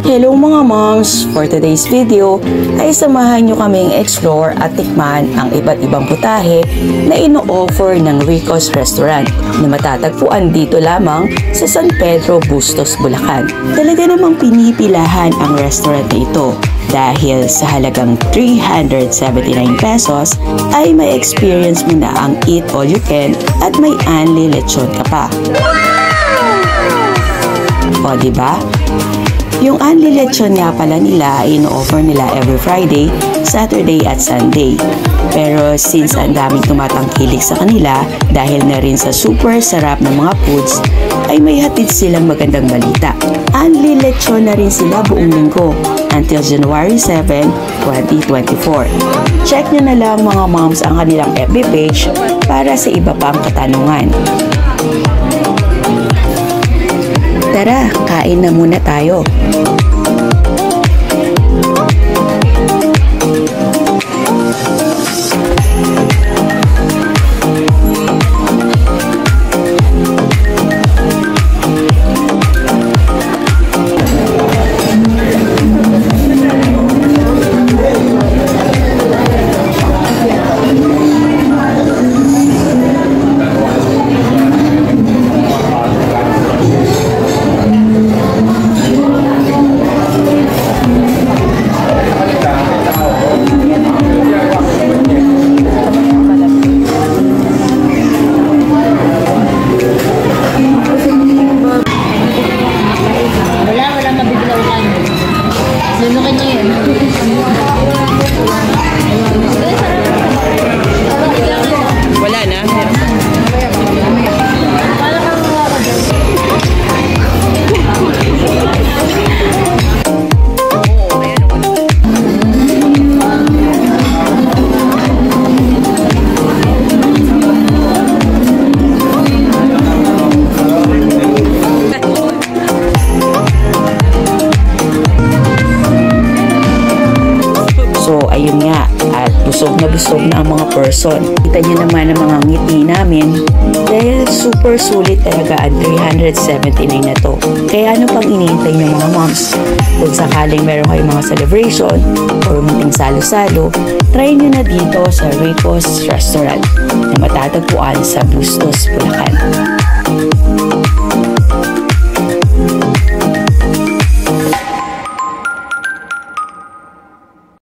Hello mga moms! For today's video ay samahan nyo kaming explore at tikman ang iba't ibang putahe na ino-offer ng Rico's Restaurant na matatagpuan dito lamang sa San Pedro, Bustos, Bulacan. Talaga namang pinipilahan ang restaurant na ito dahil sa halagang 379 pesos ay may experience mo na ang eat all you can at may only lechon ka pa. O diba? Yung only lechon nga pala nila ay ino-offer nila every Friday, Saturday at Sunday. Pero since ang daming tumatangkilik sa kanila dahil na rin sa super sarap ng mga foods, ay may hatid silang magandang balita. Only lechon na rin sila buong linggo until January 7, 2024. Check nyo na lang mga moms ang kanilang FB page para sa iba pang katanungan. Tara, kain na muna tayo. Ayun nga, at busog na ang mga person. Kita nyo naman ang mga ngiti namin dahil super sulit talaga ang 379 na to. Kaya ano pang iniintay nyo mga moms? Kung sakaling meron kayong mga celebration or munting salo-salo, try nyo na dito sa Rico's Restaurant na matatagpuan sa Bustos, Bulacan.